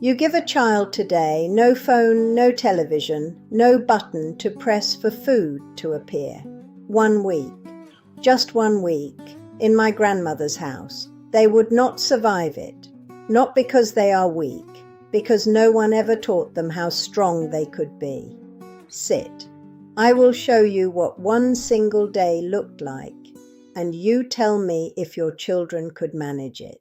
You give a child today no phone, no television, no button to press for food to appear. 1 week, just 1 week, in my grandmother's house. They would not survive it, not because they are weak, because no one ever taught them how strong they could be. Sit. I will show you what 1 single day looked like, and you tell me if your children could manage it.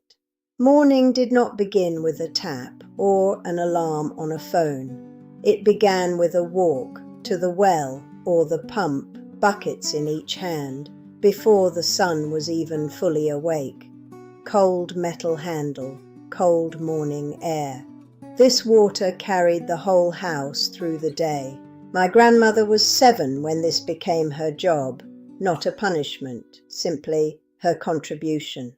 Morning did not begin with a tap or an alarm on a phone. It began with a walk to the well or the pump, buckets in each hand, before the sun was even fully awake. Cold metal handle, cold morning air. This water carried the whole house through the day. My grandmother was 7 when this became her job, not a punishment, simply her contribution.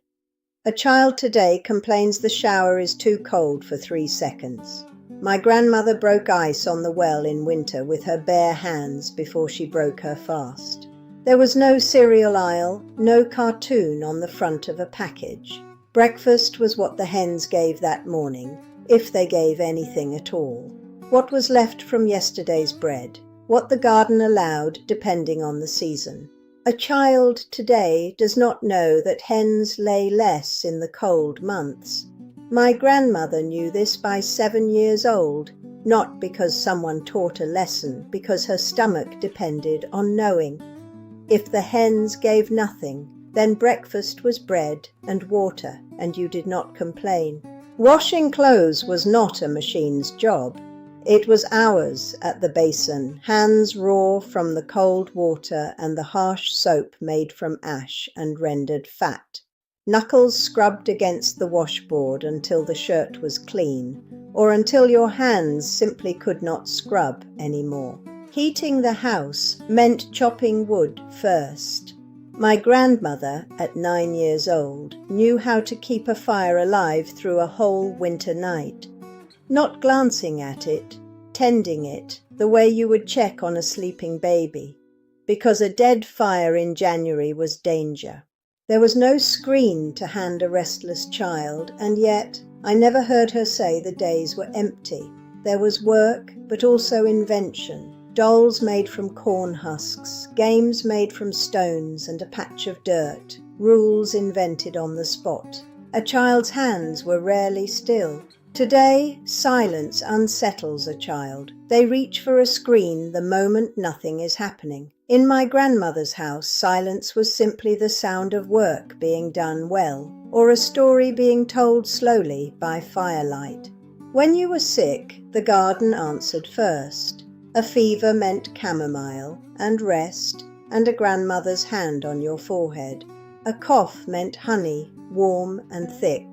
A child today complains the shower is too cold for 3 seconds. My grandmother broke ice on the well in winter with her bare hands before she broke her fast. There was no cereal aisle, no cartoon on the front of a package. Breakfast was what the hens gave that morning, if they gave anything at all. What was left from yesterday's bread, what the garden allowed depending on the season. A child today does not know that hens lay less in the cold months. My grandmother knew this by 7 years old, not because someone taught a lesson, because her stomach depended on knowing. If the hens gave nothing, then breakfast was bread and water, and you did not complain. Washing clothes was not a machine's job. It was ours at the basin, hands raw from the cold water and the harsh soap made from ash and rendered fat. Knuckles scrubbed against the washboard until the shirt was clean, or until your hands simply could not scrub anymore. Heating the house meant chopping wood first. My grandmother, at 9 years old, knew how to keep a fire alive through a whole winter night. Not glancing at it, tending it, the way you would check on a sleeping baby, because a dead fire in January was danger. There was no screen to hand a restless child, and yet I never heard her say the days were empty. There was work, but also invention. Dolls made from corn husks, games made from stones and a patch of dirt, rules invented on the spot. A child's hands were rarely still. Today, silence unsettles a child. They reach for a screen the moment nothing is happening. In my grandmother's house, silence was simply the sound of work being done well, or a story being told slowly by firelight. When you were sick, the garden answered first. A fever meant chamomile and rest and a grandmother's hand on your forehead. A cough meant honey, warm and thick,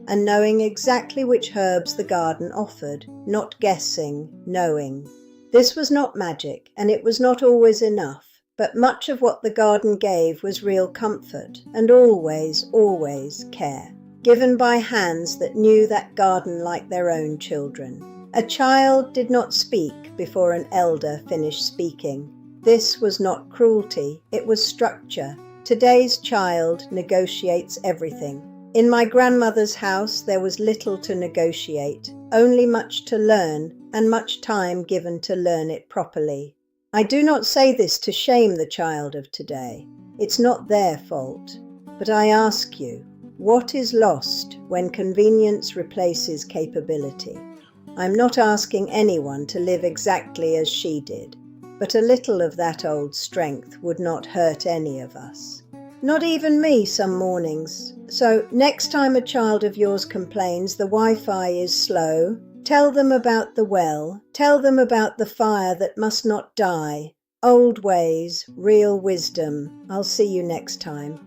and knowing exactly which herbs the garden offered, not guessing, knowing. This was not magic, and it was not always enough, but much of what the garden gave was real comfort, and always, always care, given by hands that knew that garden like their own children. A child did not speak before an elder finished speaking. This was not cruelty, it was structure. Today's child negotiates everything. In my grandmother's house there was little to negotiate, only much to learn, and much time given to learn it properly. I do not say this to shame the child of today. It's not their fault. But I ask you, what is lost when convenience replaces capability? I'm not asking anyone to live exactly as she did, but a little of that old strength would not hurt any of us. Not even me some mornings. So next time a child of yours complains the Wi-Fi is slow, tell them about the well, tell them about the fire that must not die. Old ways, real wisdom. I'll see you next time.